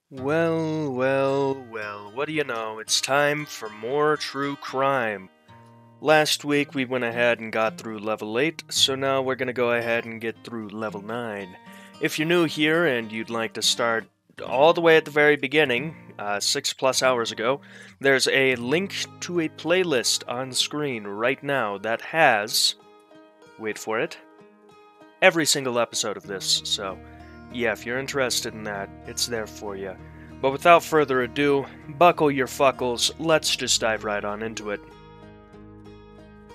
Well, what do you know? It's time for more true crime. Last week we went ahead and got through level 8, so now we're gonna go ahead and get through level 9. If you're new here and you'd like to start all the way at the very beginning, 6+ hours ago, there's a link to a playlist on screen right now that has, wait for it, every single episode of this, so yeah, if you're interested in that, it's there for you. But without further ado, buckle your fuckles, let's just dive right on into it.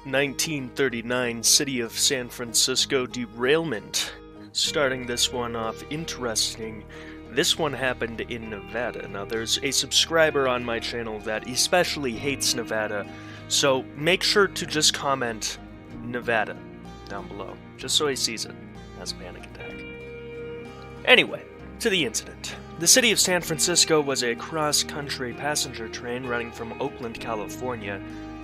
1939 City of San Francisco derailment. Starting this one off interesting, this one happened in Nevada. Now there's a subscriber on my channel that especially hates Nevada, so make sure to just comment Nevada down below, just so he sees it as a panic attack. Anyway, to the incident. The city of San Francisco was a cross-country passenger train running from Oakland, California,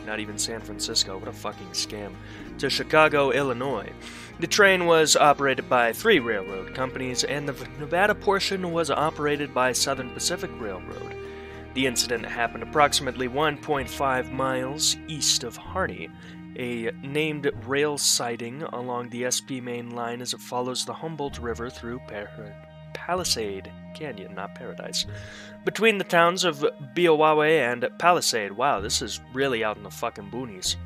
not even San Francisco, what a fucking scam, to Chicago, Illinois. The train was operated by 3 railroad companies, and the Nevada portion was operated by Southern Pacific Railroad. The incident happened approximately 1.5 miles east of Harney. A named rail siding along the SP main line as it follows the Humboldt River through Palisade Canyon, not Paradise, between the towns of Biawawe and Palisade. Wow, this is really out in the fucking boonies.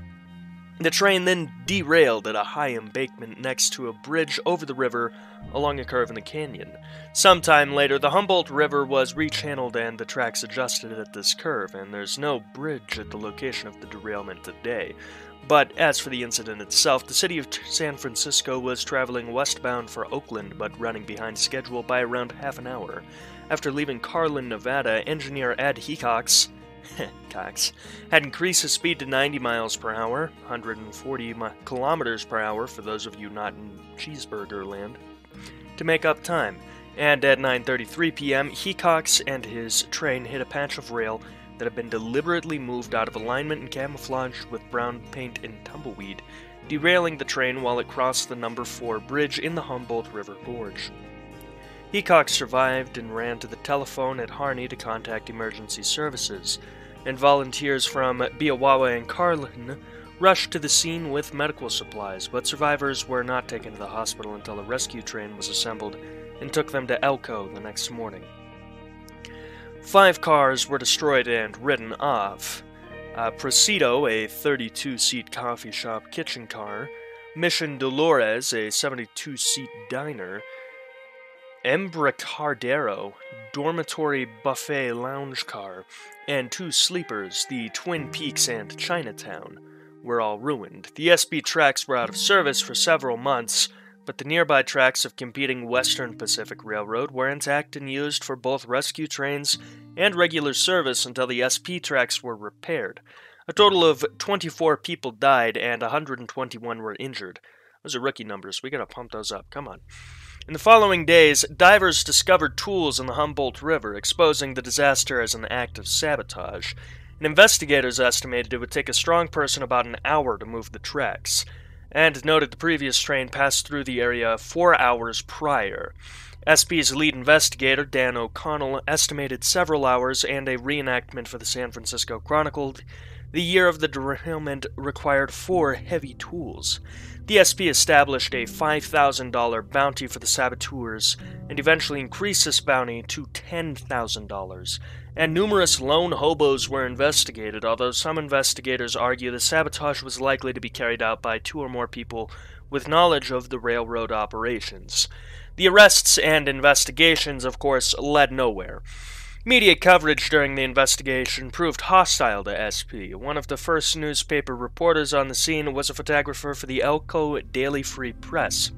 The train then derailed at a high embankment next to a bridge over the river along a curve in the canyon. Sometime later, the Humboldt River was rechanneled and the tracks adjusted at this curve, and there's no bridge at the location of the derailment today. But as for the incident itself, the city of San Francisco was traveling westbound for Oakland, but running behind schedule by around half an hour. After leaving Carlin, Nevada, engineer Ed Hecox had increased his speed to 90 miles per hour, 140 kilometers per hour for those of you not in cheeseburger land, to make up time. And at 9:33 p.m., Hecox and his train hit a patch of rail that had been deliberately moved out of alignment and camouflaged with brown paint and tumbleweed, derailing the train while it crossed the number 4 bridge in the Humboldt River Gorge. Hecox survived and ran to the telephone at Harney to contact emergency services, and volunteers from Biawawe and Carlin rushed to the scene with medical supplies, but survivors were not taken to the hospital until a rescue train was assembled and took them to Elko the next morning. 5 cars were destroyed and written off. Presido, a 32-seat coffee shop kitchen car, Mission Dolores, a 72-seat diner, Embarcadero, dormitory buffet lounge car, and 2 sleepers, the Twin Peaks and Chinatown, were all ruined. The SB tracks were out of service for several months, but the nearby tracks of competing Western Pacific Railroad were intact and used for both rescue trains and regular service until the SP tracks were repaired. A total of 24 people died and 121 were injured. Those are rookie numbers. We gotta pump those up. Come on. In the following days, divers discovered tools in the Humboldt River, exposing the disaster as an act of sabotage. And investigators estimated it would take a strong person about an hour to move the tracks, and noted the previous train passed through the area 4 hours prior. SP's lead investigator, Dan O'Connell, estimated several hours, and a reenactment for the San Francisco Chronicle. The year of the derailment required 4 heavy tools. The SP established a $5,000 bounty for the saboteurs, and eventually increased this bounty to $10,000. And numerous lone hobos were investigated, although some investigators argue the sabotage was likely to be carried out by 2 or more people with knowledge of the railroad operations. The arrests and investigations, of course, led nowhere. Media coverage during the investigation proved hostile to SP. One of the first newspaper reporters on the scene was a photographer for the Elko Daily Free Press.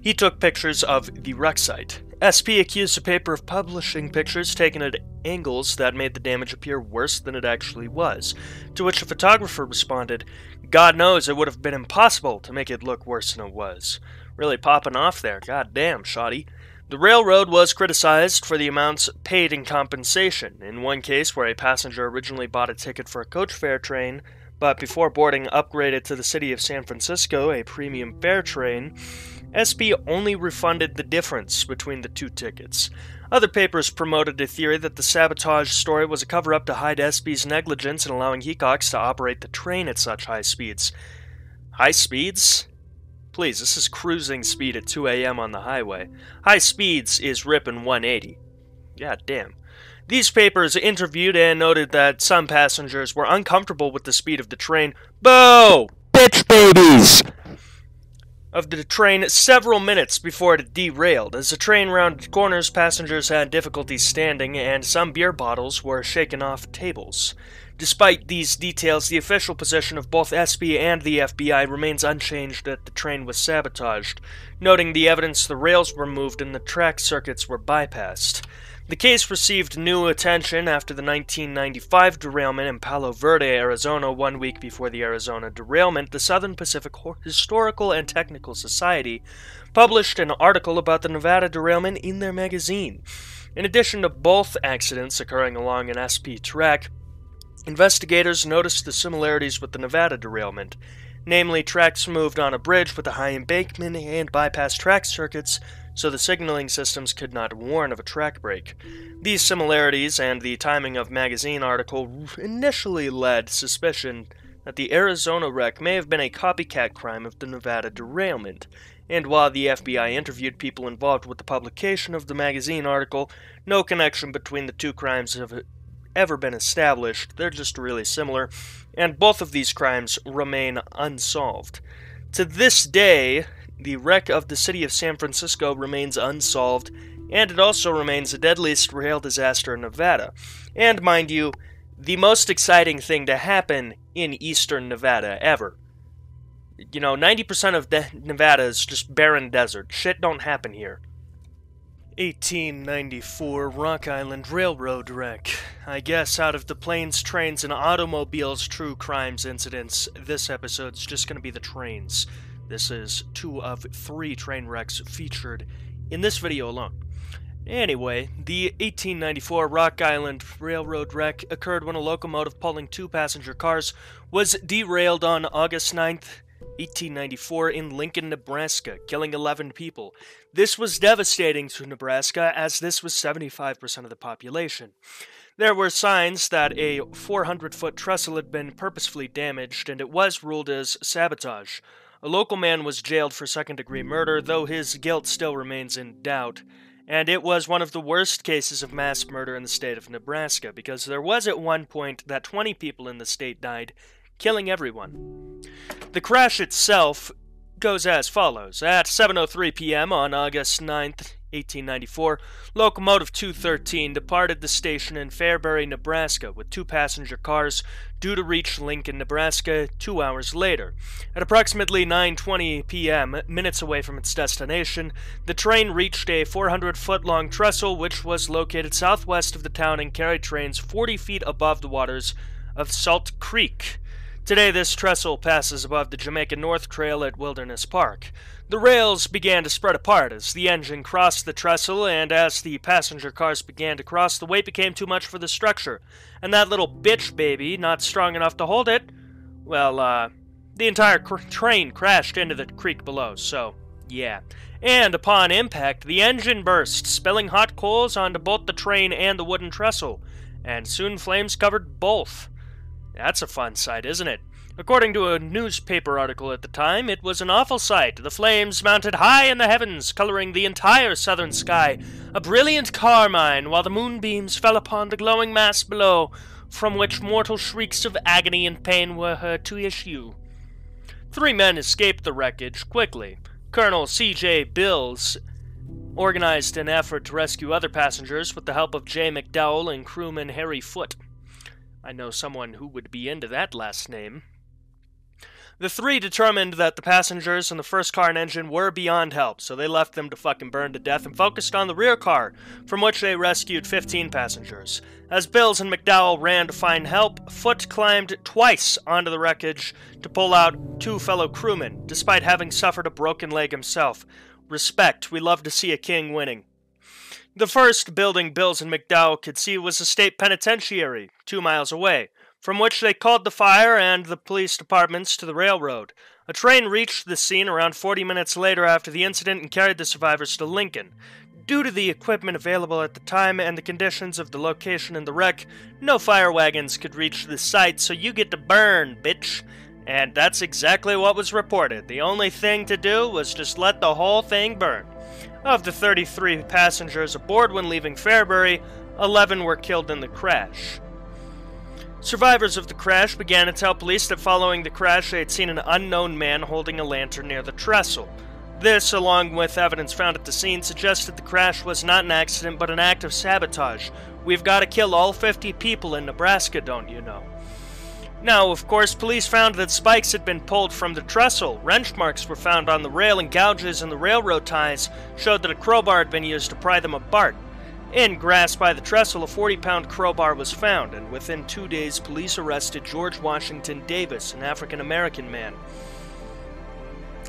He took pictures of the wreck site. SP accused the paper of publishing pictures taken at angles that made the damage appear worse than it actually was, to which a photographer responded, "God knows it would have been impossible to make it look worse than it was." Really popping off there, god damn, shoddy. The railroad was criticized for the amounts paid in compensation. In one case, where a passenger originally bought a ticket for a coach fare train, but before boarding upgraded to the city of San Francisco, a premium fare train, SP only refunded the difference between the two tickets. Other papers promoted a theory that the sabotage story was a cover-up to hide SP's negligence in allowing Hecox to operate the train at such high speeds. High speeds? Please, this is cruising speed at 2 a.m. on the highway. High speeds is ripping 180. God damn. These papers interviewed and noted that some passengers were uncomfortable with the speed of the train. Boo! Bitch babies! Of the train several minutes before it derailed. As the train rounded corners, passengers had difficulty standing, and some beer bottles were shaken off tables. Despite these details, the official position of both SP and the FBI remains unchanged that the train was sabotaged, noting the evidence the rails were moved and the track circuits were bypassed. The case received new attention after the 1995 derailment in Palo Verde, Arizona. 1 week before the Arizona derailment, the Southern Pacific Historical and Technical Society published an article about the Nevada derailment in their magazine. In addition to both accidents occurring along an SP track, investigators noticed the similarities with the Nevada derailment, namely tracks moved on a bridge with a high embankment and bypassed track circuits, so the signaling systems could not warn of a track break. These similarities and the timing of magazine article initially led suspicion that the Arizona wreck may have been a copycat crime of the Nevada derailment, and while the FBI interviewed people involved with the publication of the magazine article, no connection between the two crimes have ever been established. They're just really similar, and both of these crimes remain unsolved. To this day, the wreck of the city of San Francisco remains unsolved, and it also remains the deadliest rail disaster in Nevada. And mind you, the most exciting thing to happen in eastern Nevada ever. 90% of Nevada is just barren desert. Shit don't happen here. 1894 Rock Island Railroad wreck. I guess out of the planes, trains, and automobiles true crimes incidents, this episode's just gonna be the trains. This is 2 of 3 train wrecks featured in this video alone. Anyway, the 1894 Rock Island Railroad wreck occurred when a locomotive pulling 2 passenger cars was derailed on August 9th, 1894 in Lincoln, Nebraska, killing 11 people. This was devastating to Nebraska, as this was 75% of the population. There were signs that a 400-foot trestle had been purposefully damaged, and it was ruled as sabotage. A local man was jailed for second-degree murder, though his guilt still remains in doubt. And it was one of the worst cases of mass murder in the state of Nebraska, because there was at one point that 20 people in the state died, killing everyone. The crash itself goes as follows. At 7:03 p.m. on August 9th, 1894, Locomotive 213 departed the station in Fairbury, Nebraska, with 2 passenger cars due to reach Lincoln, Nebraska 2 hours later. At approximately 9:20 p.m., minutes away from its destination, the train reached a 400-foot-long trestle which was located southwest of the town and carried trains 40 feet above the waters of Salt Creek. Today, this trestle passes above the Jamaica North Trail at Wilderness Park. The rails began to spread apart as the engine crossed the trestle, and as the passenger cars began to cross, the weight became too much for the structure, and that little bitch baby, not strong enough to hold it, well, the entire train crashed into the creek below, so, yeah. And upon impact, the engine burst, spilling hot coals onto both the train and the wooden trestle, and soon flames covered both. That's a fun sight, isn't it? According to a newspaper article at the time, it was an awful sight. The flames mounted high in the heavens, coloring the entire southern sky a brilliant carmine, while the moonbeams fell upon the glowing mass below, from which mortal shrieks of agony and pain were heard to issue. 3 men escaped the wreckage quickly. Colonel C.J. Bills organized an effort to rescue other passengers with the help of J. McDowell and crewman Harry Foote. I know someone who would be into that last name. The 3 determined that the passengers in the first car and engine were beyond help, so they left them to fucking burn to death and focused on the rear car, from which they rescued 15 passengers. As Bills and McDowell ran to find help, Foote climbed twice onto the wreckage to pull out 2 fellow crewmen, despite having suffered a broken leg himself. Respect, we love to see a king winning. The first building Bills and McDowell could see was a state penitentiary, 2 miles away, from which they called the fire and the police departments to the railroad. A train reached the scene around 40 minutes later after the incident and carried the survivors to Lincoln. Due to the equipment available at the time and the conditions of the location and the wreck, no fire wagons could reach the site, so you get to burn, bitch. And that's exactly what was reported. The only thing to do was just let the whole thing burn. Of the 33 passengers aboard when leaving Fairbury, 11 were killed in the crash. Survivors of the crash began to tell police that following the crash they had seen an unknown man holding a lantern near the trestle. This, along with evidence found at the scene, suggested the crash was not an accident but an act of sabotage. We've got to kill all 50 people in Nebraska, don't you know? Now, of course, police found that spikes had been pulled from the trestle. Wrench marks were found on the rail, and gouges in the railroad ties showed that a crowbar had been used to pry them apart. In grass by the trestle, a 40-pound crowbar was found, and within 2 days, police arrested George Washington Davis, an African-American man.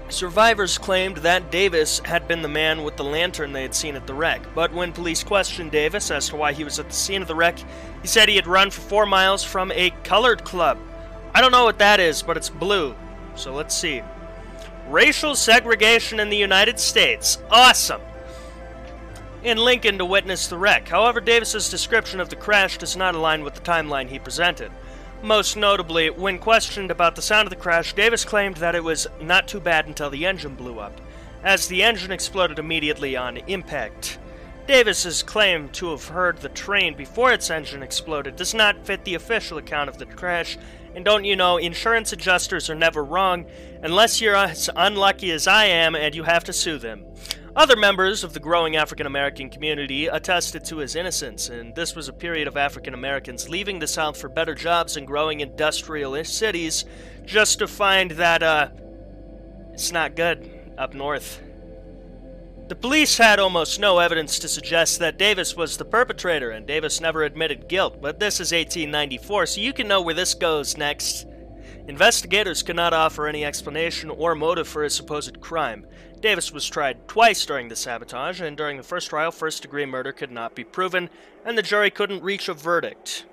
Survivors claimed that Davis had been the man with the lantern they had seen at the wreck, but when police questioned Davis as to why he was at the scene of the wreck, he said he had run for 4 miles from a colored club. I don't know what that is, but it's blue, so let's see. Racial segregation in the United States. Awesome! In Lincoln to witness the wreck. However, Davis's description of the crash does not align with the timeline he presented. Most notably, when questioned about the sound of the crash, Davis claimed that it was not too bad until the engine blew up, as the engine exploded immediately on impact. Davis's claim to have heard the train before its engine exploded does not fit the official account of the crash, and don't you know, insurance adjusters are never wrong, unless you're as unlucky as I am and you have to sue them. Other members of the growing African-American community attested to his innocence, and this was a period of African-Americans leaving the South for better jobs in growing industrial cities, just to find that, it's not good up north. The police had almost no evidence to suggest that Davis was the perpetrator, and Davis never admitted guilt, but this is 1894, so you can know where this goes next. Investigators could not offer any explanation or motive for his supposed crime. Davis was tried twice during the sabotage, and during the first trial, first-degree murder could not be proven, and the jury couldn't reach a verdict.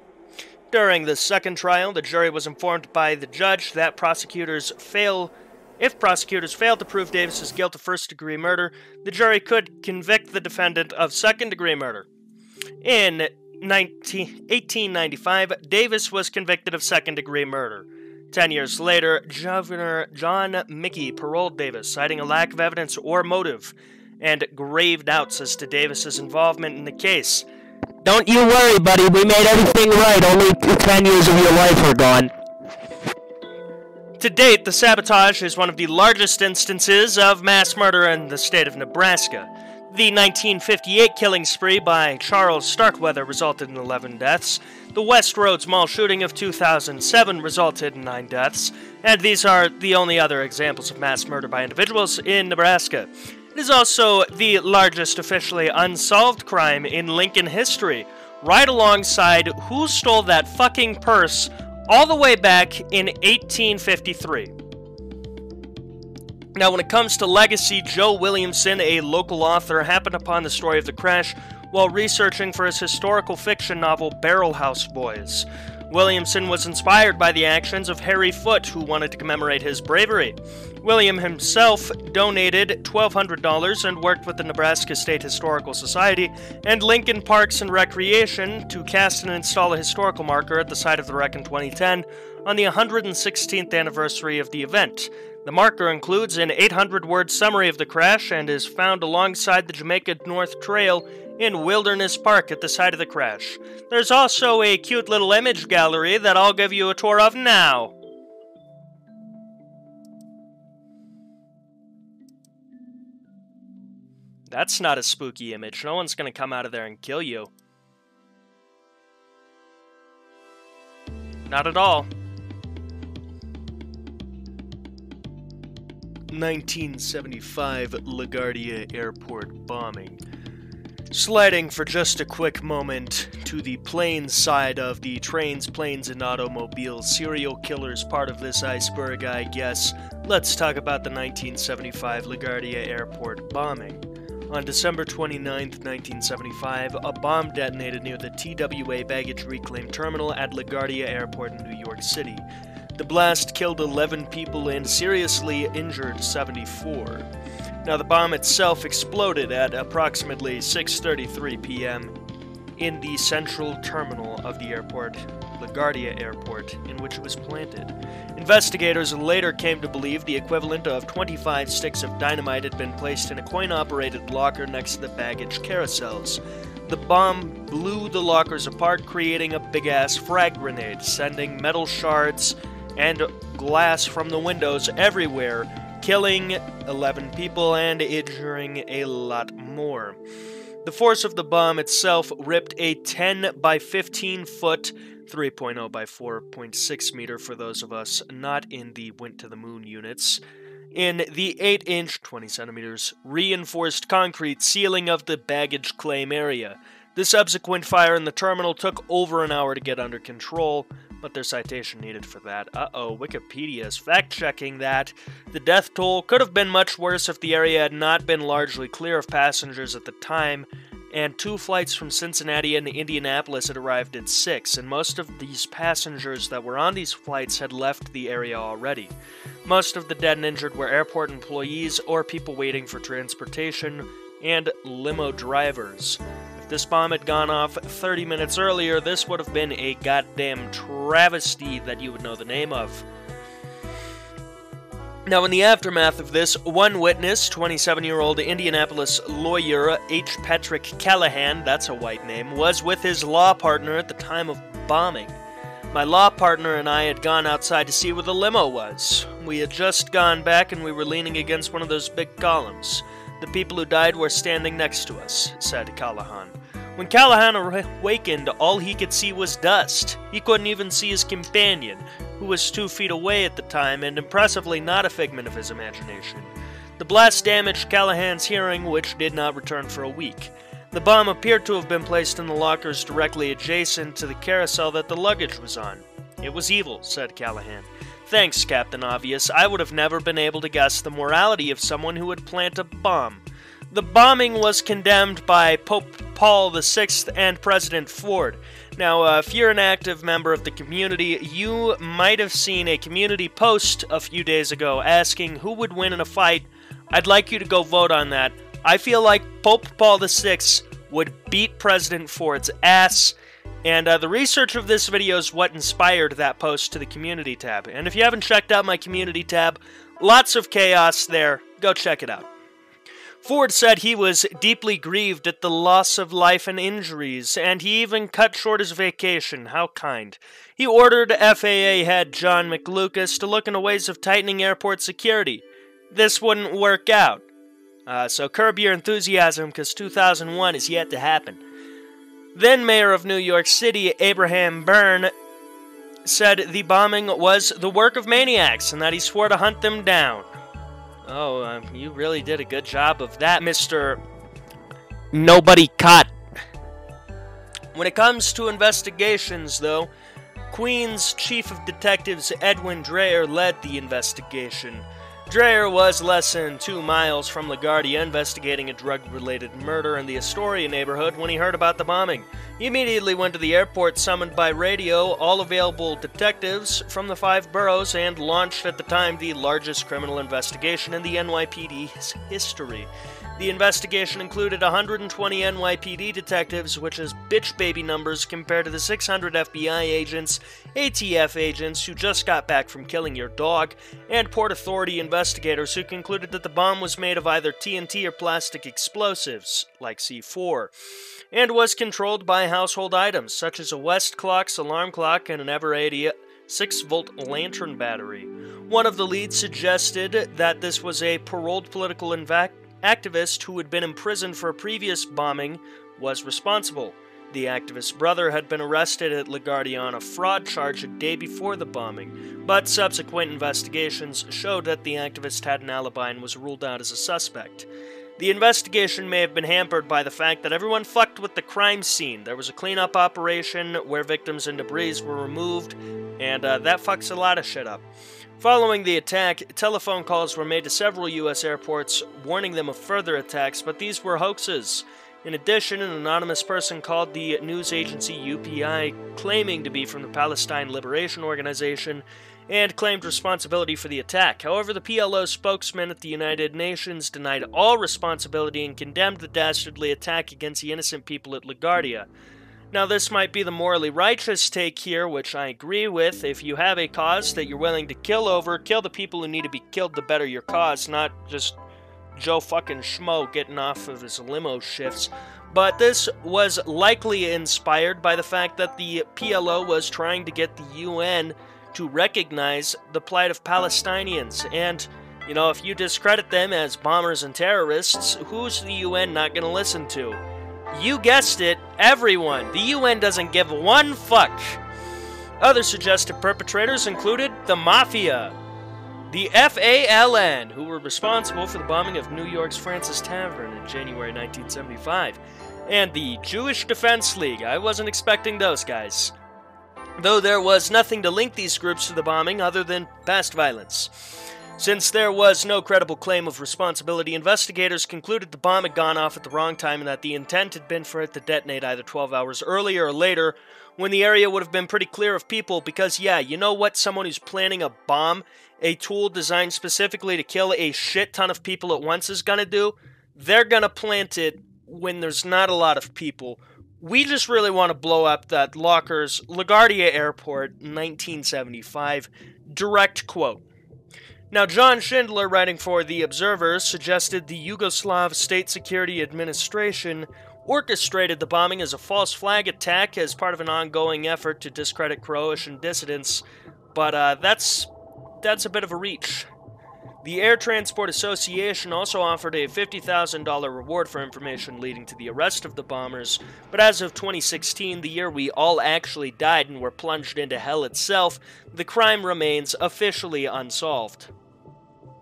During the second trial, the jury was informed by the judge that if prosecutors failed to prove Davis's guilt of first-degree murder, the jury could convict the defendant of second-degree murder. In 1895, Davis was convicted of second-degree murder. 10 years later, Governor John Mickey paroled Davis, citing a lack of evidence or motive, and grave doubts as to Davis's involvement in the case. Don't you worry, buddy, we made everything right, only 10 years of your life are gone. To date, the sabotage is one of the largest instances of mass murder in the state of Nebraska. The 1958 killing spree by Charles Starkweather resulted in 11 deaths. The West Roads Mall shooting of 2007 resulted in 9 deaths. And these are the only other examples of mass murder by individuals in Nebraska. It is also the largest officially unsolved crime in Lincoln history, right alongside who stole that fucking purse all the way back in 1853. Now, when it comes to legacy, Joe Williamson, a local author, happened upon the story of the crash while researching for his historical fiction novel Barrel House Boys. Williamson was inspired by the actions of Harry Foote, who wanted to commemorate his bravery. William himself donated $1,200 and worked with the Nebraska State Historical Society and Lincoln Parks and Recreation to cast and install a historical marker at the site of the wreck in 2010 on the 116th anniversary of the event. The marker includes an 800-word summary of the crash and is found alongside the Jamaica North Trail in Wilderness Park at the site of the crash. There's also a cute little image gallery that I'll give you a tour of now. That's not a spooky image. No one's going to come out of there and kill you. Not at all. 1975 LaGuardia Airport bombing. Sliding for just a quick moment to the planes side of the trains, planes, and automobiles serial killers part of this iceberg, I guess, let's talk about the 1975 LaGuardia Airport bombing. On December 29, 1975, a bomb detonated near the TWA baggage reclaim terminal at LaGuardia Airport in New York City. The blast killed 11 people and seriously injured 74. Now, the bomb itself exploded at approximately 6:33 p.m. in the central terminal of the airport, LaGuardia Airport, in which it was planted. Investigators later came to believe the equivalent of 25 sticks of dynamite had been placed in a coin-operated locker next to the baggage carousels. The bomb blew the lockers apart, creating a big-ass frag grenade, sending metal shards and glass from the windows everywhere, killing 11 people and injuring a lot more. The force of the bomb itself ripped a 10 by 15 foot, 3.0 by 4.6 meter for those of us not in the went to the moon units, in the 8-inch, 20 centimeters, reinforced concrete ceiling of the baggage claim area. The subsequent fire in the terminal took over an hour to get under control, but there's citation needed for that. Wikipedia is fact-checking that. The death toll could have been much worse if the area had not been largely clear of passengers at the time, and 2 flights from Cincinnati and Indianapolis had arrived at 6, and most of these passengers that were on these flights had left the area already. Most of the dead and injured were airport employees or people waiting for transportation, and limo drivers. If this bomb had gone off 30 minutes earlier, this would have been a goddamn travesty that you would know the name of. Now, in the aftermath of this, one witness, 27-year-old Indianapolis lawyer H. Patrick Callahan, that's a white name, was with his law partner at the time of bombing. My law partner and I had gone outside to see where the limo was. We had just gone back and we were leaning against one of those big columns. The people who died were standing next to us, said Callahan. When Callahan awakened, all he could see was dust. He couldn't even see his companion, who was 2 feet away at the time, and impressively not a figment of his imagination. The blast damaged Callahan's hearing, which did not return for a week. The bomb appeared to have been placed in the lockers directly adjacent to the carousel that the luggage was on. It was evil, said Callahan. Thanks, Captain Obvious. I would have never been able to guess the morality of someone who would plant a bomb. The bombing was condemned by Pope Paul VI and President Ford. Now, if you're an active member of the community, you might have seen a community post a few days ago asking who would win in a fight. I'd like you to go vote on that. I feel like Pope Paul VI would beat President Ford's ass, and the research of this video is what inspired that post to the community tab. And if you haven't checked out my community tab, lots of chaos there. Go check it out. Ford said he was deeply grieved at the loss of life and injuries, and he even cut short his vacation. How kind. He ordered FAA head John McLucas to look into ways of tightening airport security. This wouldn't work out. So curb your enthusiasm, because 2001 is yet to happen. Then Mayor of New York City, Abraham Byrne, said the bombing was the work of maniacs, and that he swore to hunt them down. Oh, you really did a good job of that, Mr. Nobody Caught. When it comes to investigations, though, Queens Chief of Detectives Edwin Dreyer led the investigation. Dreyer was less than 2 miles from LaGuardia investigating a drug-related murder in the Astoria neighborhood when he heard about the bombing. He immediately went to the airport, summoned by radio all available detectives from the 5 boroughs, and launched at the time the largest criminal investigation in the NYPD's history. The investigation included 120 NYPD detectives, which is bitch baby numbers compared to the 600 FBI agents, ATF agents who just got back from killing your dog, and Port Authority investigators who concluded that the bomb was made of either TNT or plastic explosives, like C4, and was controlled by household items such as a West clock's alarm clock and an Eveready 6-volt lantern battery. One of the leads suggested that this was a paroled political activist who had been imprisoned for a previous bombing was responsible. The activist's brother had been arrested at LaGuardia on a fraud charge a day before the bombing, but subsequent investigations showed that the activist had an alibi and was ruled out as a suspect. The investigation may have been hampered by the fact that everyone fucked with the crime scene. There was a cleanup operation where victims and debris were removed, and that fucks a lot of shit up. Following the attack, telephone calls were made to several U.S. airports warning them of further attacks, but these were hoaxes. In addition, an anonymous person called the news agency UPI, claiming to be from the Palestine Liberation Organization, and claimed responsibility for the attack. However, the PLO spokesman at the United Nations denied all responsibility and condemned the dastardly attack against the innocent people at LaGuardia. Now, this might be the morally righteous take here, which I agree with. If you have a cause that you're willing to kill the people who need to be killed to better your cause, not just Joe fucking Schmo getting off of his limo shifts. But this was likely inspired by the fact that the PLO was trying to get the UN to recognize the plight of Palestinians. And, you know, if you discredit them as bombers and terrorists, who's the UN not going to listen to? You guessed it, everyone. The UN doesn't give one fuck. Other suggested perpetrators included the Mafia, the FALN, who were responsible for the bombing of New York's Francis Tavern in January 1975, and the Jewish Defense League. I wasn't expecting those guys, though there was nothing to link these groups to the bombing other than past violence. Since there was no credible claim of responsibility, investigators concluded the bomb had gone off at the wrong time and that the intent had been for it to detonate either 12 hours earlier or later, when the area would have been pretty clear of people, because, yeah, you know what someone who's planning a bomb, a tool designed specifically to kill a shit ton of people at once, is gonna do? They're gonna plant it when there's not a lot of people. We just really want to blow up that Locker's LaGuardia Airport, 1975. Direct quote. Now, John Schindler, writing for The Observer, suggested the Yugoslav State Security Administration orchestrated the bombing as a false flag attack as part of an ongoing effort to discredit Croatian dissidents, but that's a bit of a reach. The Air Transport Association also offered a $50,000 reward for information leading to the arrest of the bombers, but as of 2016, the year we all actually died and were plunged into hell itself, the crime remains officially unsolved.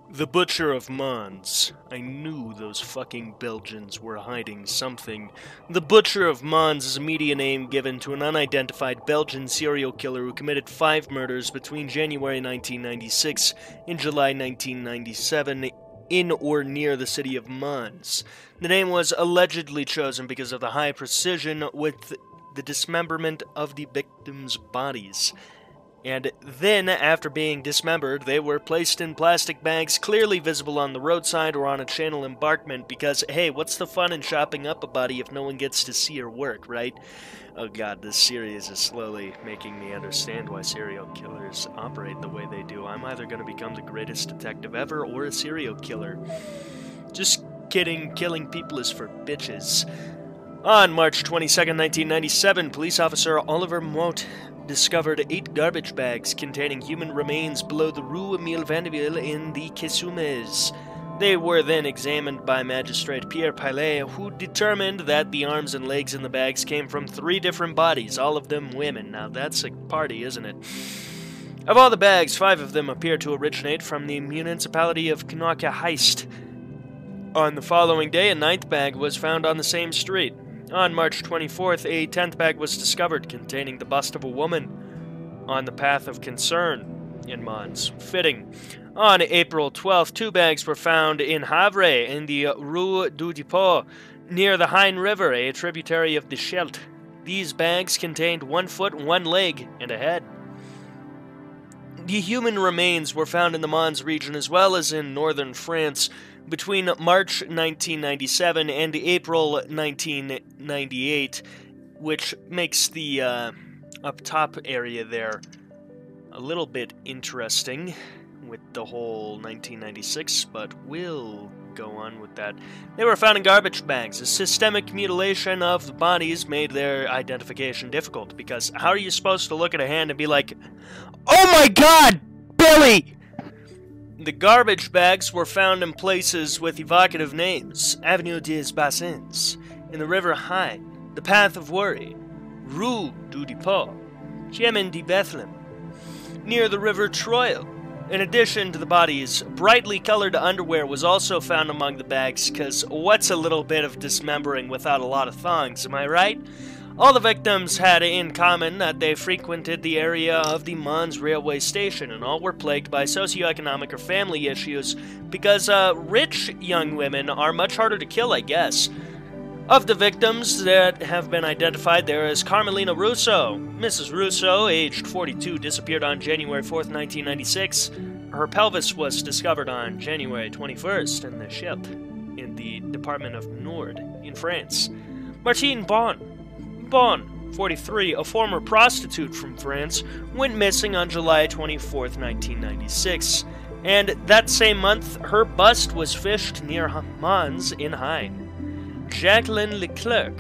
The Butcher of Mons. I knew those fucking Belgians were hiding something. The Butcher of Mons is a media name given to an unidentified Belgian serial killer who committed 5 murders between January 1996 and July 1997 in or near the city of Mons. The name was allegedly chosen because of the high precision with the dismemberment of the victims' bodies. And then, after being dismembered, they were placed in plastic bags clearly visible on the roadside or on a channel embankment because, hey, what's the fun in chopping up a body if no one gets to see her work, right? Oh god, this series is slowly making me understand why serial killers operate the way they do. I'm either going to become the greatest detective ever or a serial killer. Just kidding, killing people is for bitches. On March 22nd, 1997, police officer Oliver Mote discovered 8 garbage bags containing human remains below the Rue Emile Vandeville in the Kesumes. They were then examined by Magistrate Pierre Pillet, who determined that the arms and legs in the bags came from 3 different bodies, all of them women. Now that's a party, isn't it? Of all the bags, 5 of them appear to originate from the municipality of Knokke Heist. On the following day, a 9th bag was found on the same street. On March 24th, a 10th bag was discovered containing the bust of a woman on the path of concern in Mons. Fitting. On April 12th, 2 bags were found in Havre in the Rue du Depot near the Hein River, a tributary of the Scheldt. These bags contained 1 foot, 1 leg, and a head. The human remains were found in the Mons region as well as in northern France between March 1997 and April 1998, which makes the up top area there a little bit interesting with the whole 1996, but we'll go on with that. They were found in garbage bags. A systemic mutilation of the bodies made their identification difficult, because how are you supposed to look at a hand and be like, "Oh my god, Billy!" The garbage bags were found in places with evocative names: Avenue des Bassins, in the River Hein, the Path of Worry, Rue du Depot, Chemin de Bethlehem, near the River Troyes. In addition to the bodies, brightly colored underwear was also found among the bags, because what's a little bit of dismembering without a lot of thongs, am I right? All the victims had in common that they frequented the area of the Mons railway station, and all were plagued by socioeconomic or family issues, because rich young women are much harder to kill, I guess. Of the victims that have been identified, there is Carmelina Russo. Mrs. Russo, aged 42, disappeared on January 4th, 1996. Her pelvis was discovered on January 21st in the ship in the Department of Nord in France. Martine Bon, 43, a former prostitute from France, went missing on July 24th, 1996. And that same month, her bust was fished near Mons in Haine. Jacqueline Leclerc,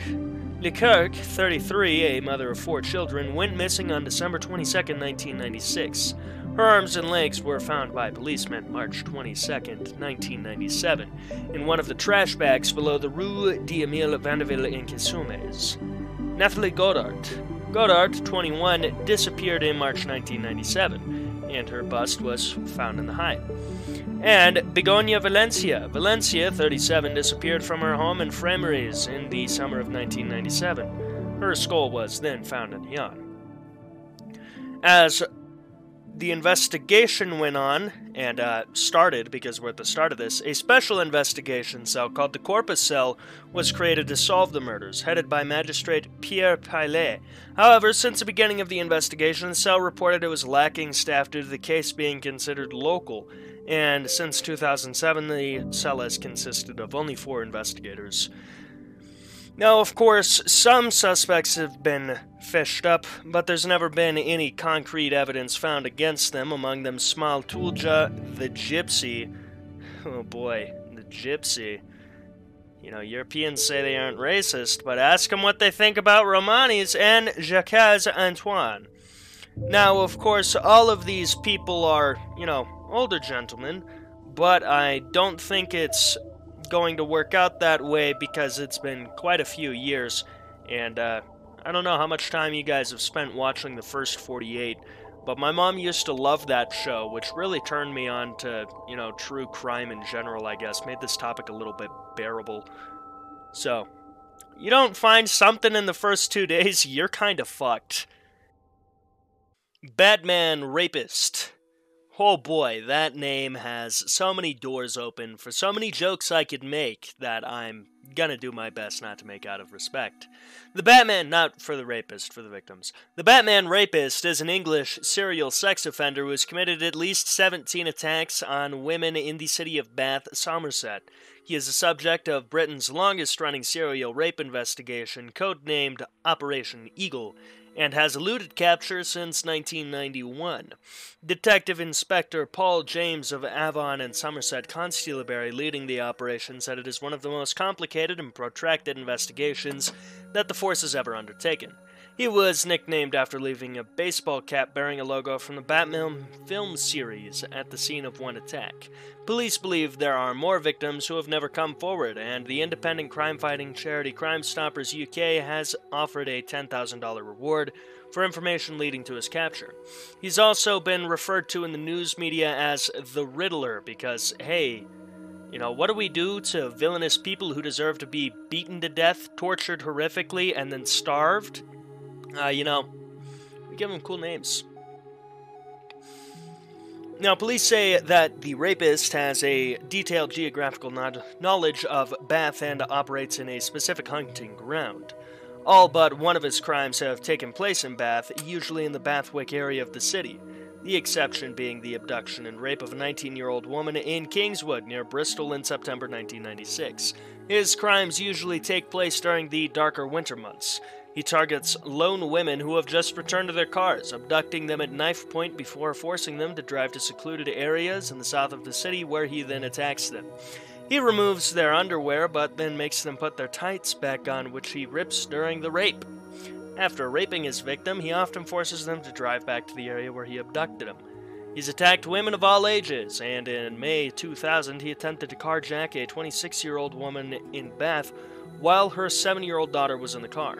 33, a mother of 4 children, went missing on December 22, 1996. Her arms and legs were found by policemen March 22, 1997, in one of the trash bags below the Rue d'Emile Vandeville in Cassumes. Nathalie Godard, 21, disappeared in March 1997, and her bust was found in the Haine. And Begoña Valencia, 37, disappeared from her home in Frameries in the summer of 1997. Her skull was then found in the yacht. As the investigation went on, and started, because we're at the start of this, a special investigation cell called the Corpus Cell was created to solve the murders, headed by Magistrate Pierre Pailet. However, since the beginning of the investigation, the cell reported it was lacking staff due to the case being considered local, and since 2007, the cell has consisted of only 4 investigators. Now, of course, some suspects have been fished up, but there's never been any concrete evidence found against them, among them Smal Tulja, the Gypsy. Oh boy, the Gypsy. You know, Europeans say they aren't racist, but ask them what they think about Romanis, and Jacques Antoine. Now, of course, all of these people are, older gentlemen, but I don't think it's going to work out that way because it's been quite a few years, and I don't know how much time you guys have spent watching the first 48, but my mom used to love that show, which really turned me on to, true crime in general, I guess. Made this topic a little bit bearable. So, you don't find something in the first 2 days, you're kind of fucked. Batman Rapist. Oh boy, that name has so many doors open for so many jokes I could make that I'm gonna do my best not to make out of respect. The Batman, not for the rapist, for the victims. The Batman Rapist is an English serial sex offender who has committed at least 17 attacks on women in the city of Bath, Somerset. He is the subject of Britain's longest-running serial rape investigation, codenamed Operation Eagle, and has eluded capture since 1991. Detective Inspector Paul James of Avon and Somerset Constabulary leading the operation said it is one of the most complicated and protracted investigations that the force has ever undertaken. He was nicknamed after leaving a baseball cap bearing a logo from the Batman film series at the scene of one attack. Police believe there are more victims who have never come forward, and the independent crime-fighting charity Crime Stoppers UK has offered a $10,000 reward for information leading to his capture. He's also been referred to in the news media as the Riddler because, hey, what do we do to villainous people who deserve to be beaten to death, tortured horrifically, and then starved? We give them cool names. Now, police say that the rapist has a detailed geographical knowledge of Bath and operates in a specific hunting ground. All but one of his crimes have taken place in Bath, usually in the Bathwick area of the city, the exception being the abduction and rape of a 19-year-old woman in Kingswood near Bristol in September 1996. His crimes usually take place during the darker winter months. He targets lone women who have just returned to their cars, abducting them at knife point before forcing them to drive to secluded areas in the south of the city where he then attacks them. He removes their underwear but then makes them put their tights back on, which he rips during the rape. After raping his victim, he often forces them to drive back to the area where he abducted them. He's attacked women of all ages, and in May 2000 he attempted to carjack a 26-year-old woman in Bath while her 7-year-old daughter was in the car.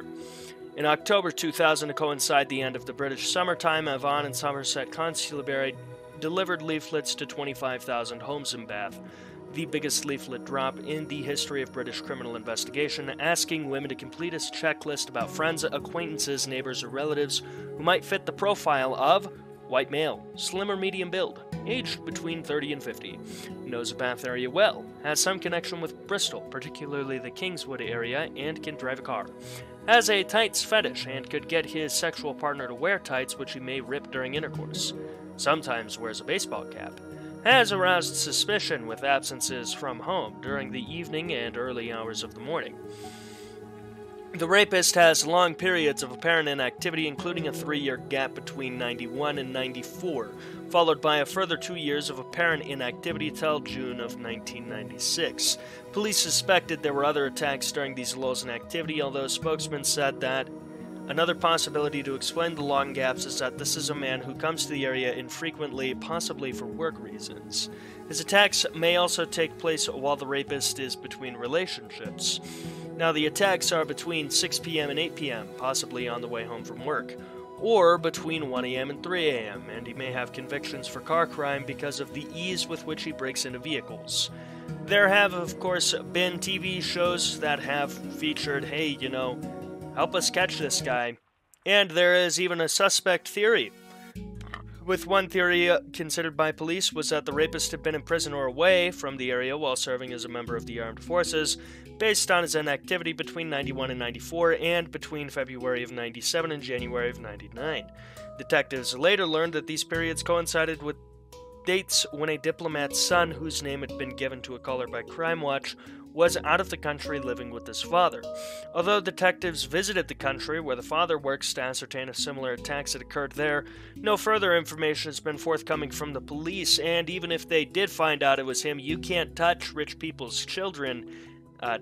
In October 2000, to coincide the end of the British summertime, Avon and Somerset Constabulary delivered leaflets to 25,000 homes in Bath, the biggest leaflet drop in the history of British criminal investigation, asking women to complete a checklist about friends, acquaintances, neighbors, or relatives who might fit the profile of white male, slim or medium build, aged between 30 and 50. knows the Bath area well, has some connection with Bristol, particularly the Kingswood area, and can drive a car. Has a tights fetish and could get his sexual partner to wear tights, which he may rip during intercourse. Sometimes wears a baseball cap. Has aroused suspicion with absences from home during the evening and early hours of the morning. The rapist has long periods of apparent inactivity, including a 3-year gap between 91 and 94, followed by a further 2 years of apparent inactivity till June of 1996. Police suspected there were other attacks during these lulls in activity, although spokesman said that another possibility to explain the long gaps is that this is a man who comes to the area infrequently, possibly for work reasons. His attacks may also take place while the rapist is between relationships. Now, the attacks are between 6 p.m. and 8 p.m., possibly on the way home from work, or between 1 a.m. and 3 a.m., and he may have convictions for car crime because of the ease with which he breaks into vehicles. There have, of course, been TV shows that have featured, hey, help us catch this guy. And there is even a suspect theory. With one theory considered by police was that the rapist had been in prison or away from the area while serving as a member of the armed forces, based on his inactivity between 91 and 94 and between February of 97 and January of 99. Detectives later learned that these periods coincided with dates when a diplomat's son, whose name had been given to a caller by Crime Watch, was out of the country living with his father. Although detectives visited the country where the father works to ascertain if similar attacks had occurred there, no further information has been forthcoming from the police, and even if they did find out it was him, you can't touch rich people's children,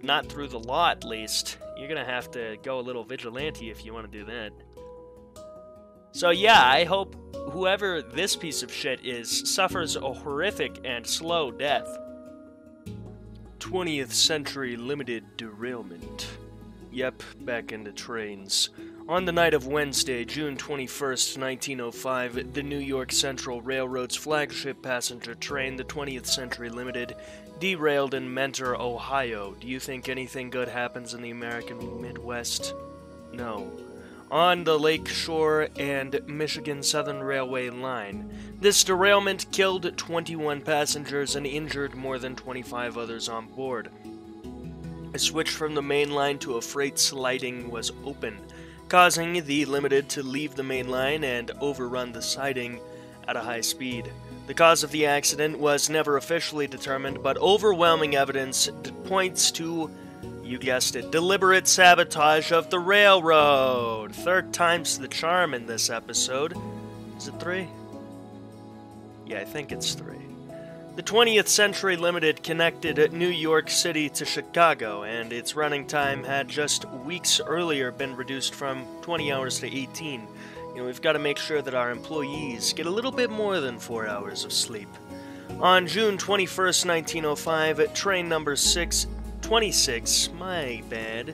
not through the law at least. You're gonna have to go a little vigilante if you want to do that. So yeah, I hope whoever this piece of shit is suffers a horrific and slow death. 20th Century Limited derailment. Yep, back into trains. On the night of Wednesday, June 21st, 1905, the New York Central Railroad's flagship passenger train, the 20th Century Limited, derailed in Mentor, Ohio. Do you think anything good happens in the American Midwest? No. On the Lake Shore and Michigan Southern Railway line. This derailment killed 21 passengers and injured more than 25 others on board. A switch from the main line to a freight siding was open, causing the Limited to leave the main line and overrun the siding at a high speed. The cause of the accident was never officially determined, but overwhelming evidence points to, you guessed it, deliberate sabotage of the railroad. Third time's the charm in this episode. Is it 3? Yeah, I think it's 3. The 20th Century Limited connected New York City to Chicago, and its running time had just weeks earlier been reduced from 20 hours to 18. We've got to make sure that our employees get a little bit more than 4 hours of sleep. On June 21st, 1905, train number 26, my bad,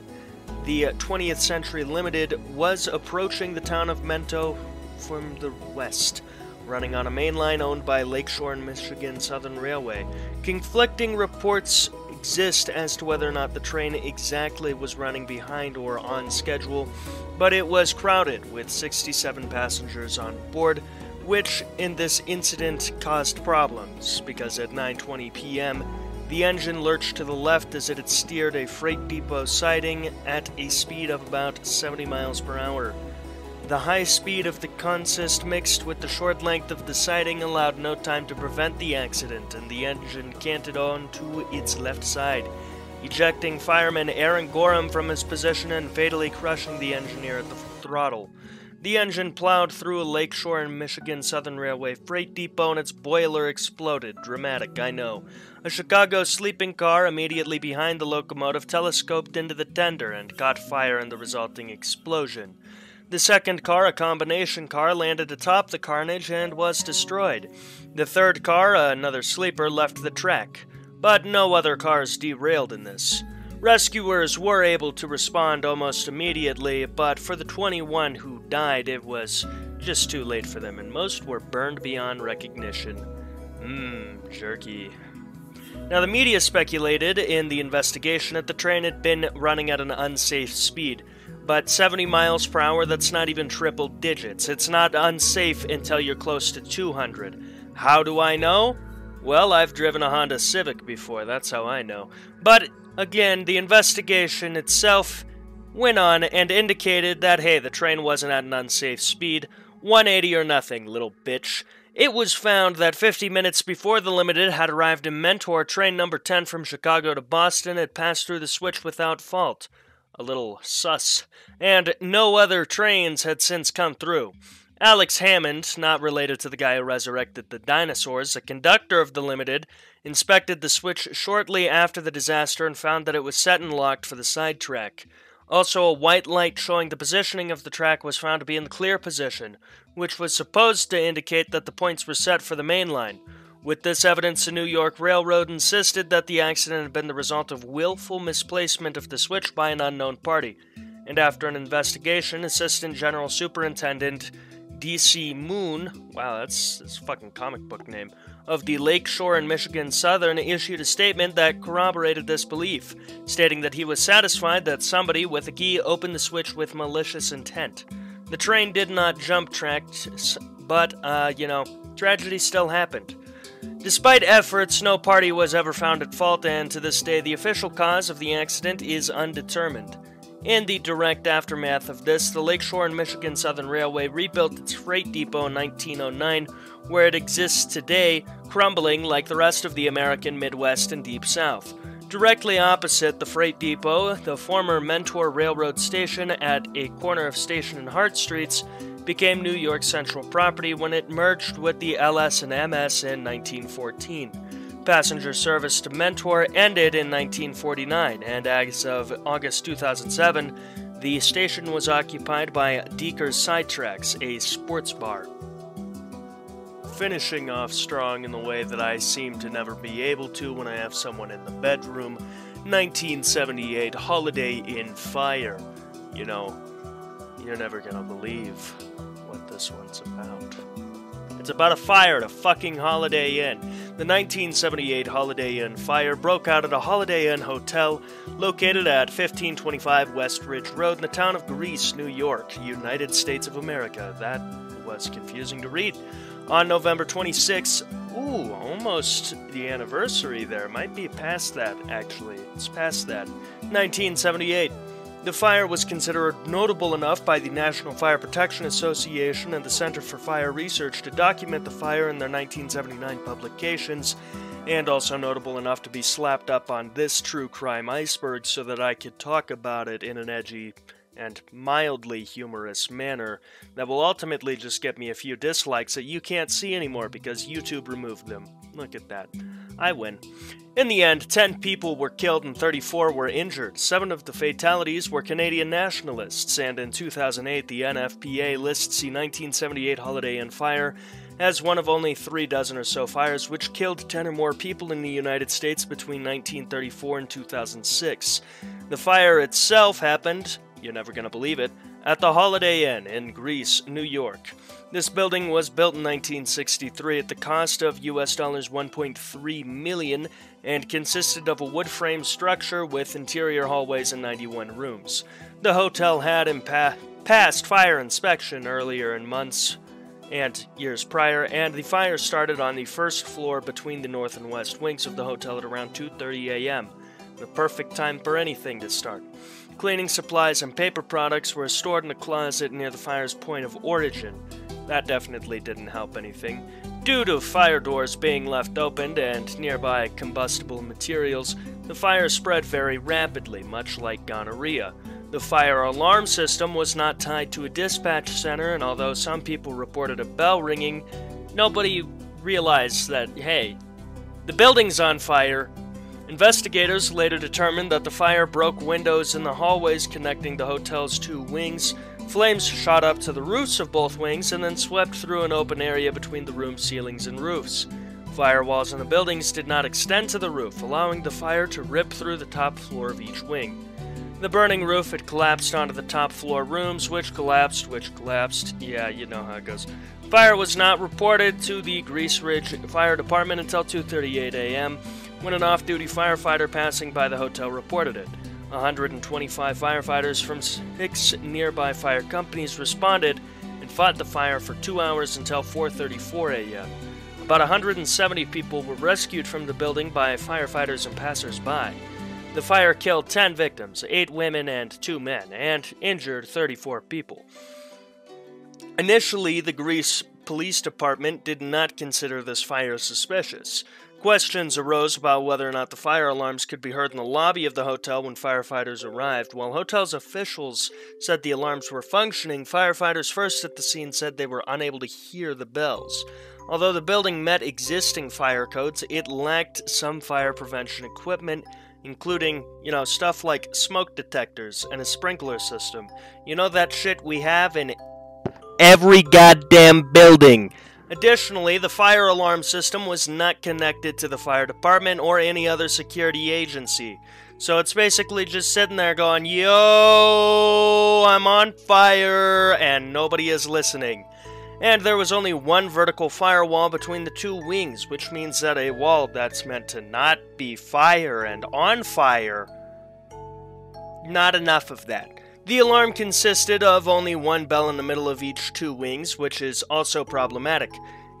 the 20th Century Limited was approaching the town of Mentor from the west, running on a main line owned by Lakeshore and Michigan Southern Railway. Conflicting reports exist as to whether or not the train exactly was running behind or on schedule, but it was crowded with 67 passengers on board, which in this incident caused problems, because at 9:20 p.m., the engine lurched to the left as it had steered a freight depot siding at a speed of about 70 miles per hour. The high speed of the consist mixed with the short length of the siding allowed no time to prevent the accident, and the engine canted on to its left side, ejecting fireman Aaron Gorham from his position and fatally crushing the engineer at the throttle. The engine plowed through a Lakeshore and Michigan Southern Railway freight depot and its boiler exploded. Dramatic, I know. A Chicago sleeping car immediately behind the locomotive telescoped into the tender and caught fire in the resulting explosion. The second car, a combination car, landed atop the carnage and was destroyed. The third car, another sleeper, left the track, but no other cars derailed in this. Rescuers were able to respond almost immediately, but for the 21 who died, it was just too late for them, and most were burned beyond recognition. Jerky. Now, the media speculated in the investigation that the train had been running at an unsafe speed, but 70 miles per hour, that's not even triple digits. It's not unsafe until you're close to 200. How do I know? Well, I've driven a Honda Civic before, that's how I know. But, again, the investigation itself went on and indicated that, hey, the train wasn't at an unsafe speed. 180 or nothing, little bitch. It was found that 50 minutes before the Limited had arrived in Mentor, train number 10 from Chicago to Boston had passed through the switch without fault. A little sus. And no other trains had since come through. Alex Hammond, not related to the guy who resurrected the dinosaurs, a conductor of the Limited, inspected the switch shortly after the disaster and found that it was set and locked for the side track. Also, a white light showing the positioning of the track was found to be in the clear position, which was supposed to indicate that the points were set for the main line. With this evidence, the New York Railroad insisted that the accident had been the result of willful misplacement of the switch by an unknown party. And after an investigation, Assistant General Superintendent D.C. Moon, wow, that's his fucking comic book name, of the Lakeshore and Michigan Southern issued a statement that corroborated this belief, stating that he was satisfied that somebody with a key opened the switch with malicious intent. The train did not jump tracks, but, tragedy still happened. Despite efforts, no party was ever found at fault, and to this day, the official cause of the accident is undetermined. In the direct aftermath of this, the Lakeshore and Michigan Southern Railway rebuilt its freight depot in 1909, where it exists today, crumbling like the rest of the American Midwest and Deep South. Directly opposite the freight depot, the former Mentor Railroad Station at a corner of Station and Hart Streets became New York Central property when it merged with the LS and MS in 1914. Passenger service to Mentor ended in 1949, and as of August 2007, the station was occupied by Deeker's Sidetracks, a sports bar. Finishing off strong in the way that I seem to never be able to when I have someone in the bedroom, 1978 Holiday Inn fire. You know, you're never gonna believe what this one's about. It's about a fire at a fucking Holiday Inn. The 1978 Holiday Inn fire broke out at a Holiday Inn hotel located at 1525 West Ridge Road in the town of Greece, New York, United States of America. That was confusing to read. On November 26, almost the anniversary there. Might be past that, actually. It's past that. 1978. The fire was considered notable enough by the National Fire Protection Association and the Center for Fire Research to document the fire in their 1979 publications, and also notable enough to be slapped up on this true crime Iceberg so that I could talk about it in an edgy and mildly humorous manner that will ultimately just get me a few dislikes that you can't see anymore because YouTube removed them. Look at that. I win. In the end, 10 people were killed and 34 were injured. 7 of the fatalities were Canadian nationalists, and in 2008, the NFPA lists the 1978 Holiday Inn fire as one of only 3 dozen or so fires which killed 10 or more people in the United States between 1934 and 2006. The fire itself happened, you're never gonna believe it, at the Holiday Inn in Greece, New York. This building was built in 1963 at the cost of US dollars $1.3 million and consisted of a wood frame structure with interior hallways and 91 rooms. The hotel had passed fire inspection earlier in months and years prior, and the fire started on the first floor between the north and west wings of the hotel at around 2:30 a.m. The perfect time for anything to start. Cleaning supplies and paper products were stored in a closet near the fire's point of origin. That definitely didn't help anything. Due to fire doors being left open and nearby combustible materials, the fire spread very rapidly, much like gonorrhea. The fire alarm system was not tied to a dispatch center, and although some people reported a bell ringing, nobody realized that, hey, the building's on fire. Investigators later determined that the fire broke windows in the hallways connecting the hotel's 2 wings. Flames shot up to the roofs of both wings and then swept through an open area between the room ceilings and roofs. Firewalls in the buildings did not extend to the roof, allowing the fire to rip through the top floor of each wing. The burning roof had collapsed onto the top floor rooms, which collapsed. Yeah, you know how it goes. Fire was not reported to the Grease Ridge Fire Department until 2:38 a.m., when an off-duty firefighter passing by the hotel reported it. 125 firefighters from 6 nearby fire companies responded and fought the fire for 2 hours until 4:34 a.m. About 170 people were rescued from the building by firefighters and passers-by. The fire killed 10 victims, 8 women and 2 men, and injured 34 people. Initially, the Greece Police Department did not consider this fire suspicious. Questions arose about whether or not the fire alarms could be heard in the lobby of the hotel when firefighters arrived. While hotel's officials said the alarms were functioning, firefighters first at the scene said they were unable to hear the bells. Although the building met existing fire codes, it lacked some fire prevention equipment, including, stuff like smoke detectors and a sprinkler system. That shit we have in every goddamn building. Additionally, the fire alarm system was not connected to the fire department or any other security agency. So it's basically just sitting there going, yo, I'm on fire, and nobody is listening. And there was only one vertical firewall between the 2 wings, which means that a wall that's meant to not be fire and on fire, not enough of that. The alarm consisted of only one bell in the middle of each 2 wings, which is also problematic.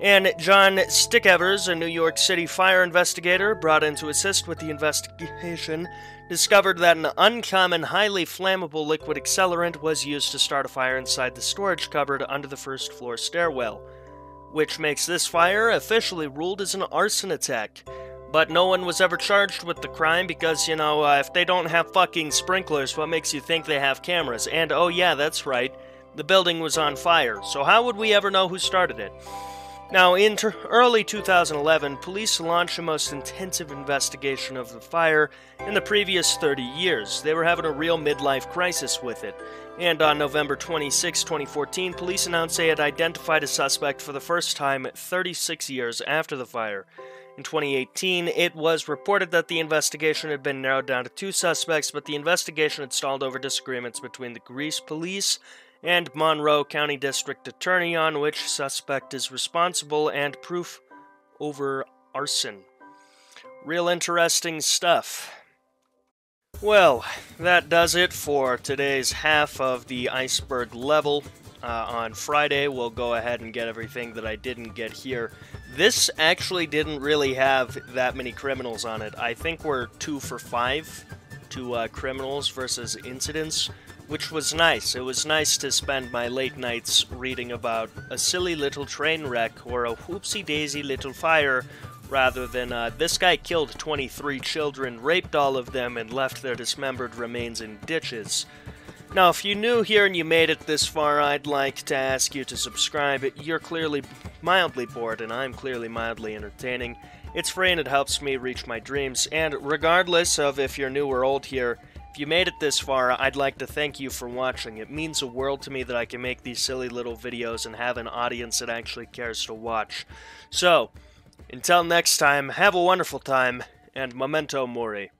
And John Stickevers, a New York City fire investigator brought in to assist with the investigation, discovered that an uncommon, highly flammable liquid accelerant was used to start a fire inside the storage cupboard under the first-floor stairwell, which makes this fire officially ruled as an arson attack. But no one was ever charged with the crime because, if they don't have fucking sprinklers, what makes you think they have cameras? And, oh yeah, that's right, the building was on fire, so how would we ever know who started it? Now, in early 2011, police launched the most intensive investigation of the fire in the previous 30 years. They were having a real midlife crisis with it. And on November 26, 2014, police announced they had identified a suspect for the first time 36 years after the fire. In 2018, it was reported that the investigation had been narrowed down to 2 suspects, but the investigation had stalled over disagreements between the Greece police and Monroe County District Attorney on which suspect is responsible and proof over arson. Real interesting stuff. Well, that does it for today's half of the Iceberg level. On Friday, we'll go ahead and get everything that I didn't get here. This actually didn't really have that many criminals on it. I think we're 2 for 5 to criminals versus incidents, which was nice. It was nice to spend my late nights reading about a silly little train wreck or a whoopsie-daisy little fire, rather than this guy killed 23 children, raped all of them, and left their dismembered remains in ditches. Now, if you're new here and you made it this far, I'd like to ask you to subscribe. You're clearly mildly bored, and I'm clearly mildly entertaining. It's free and it helps me reach my dreams, and regardless of if you're new or old here, if you made it this far, I'd like to thank you for watching. It means a world to me that I can make these silly little videos and have an audience that actually cares to watch. So, until next time, have a wonderful time, and memento mori.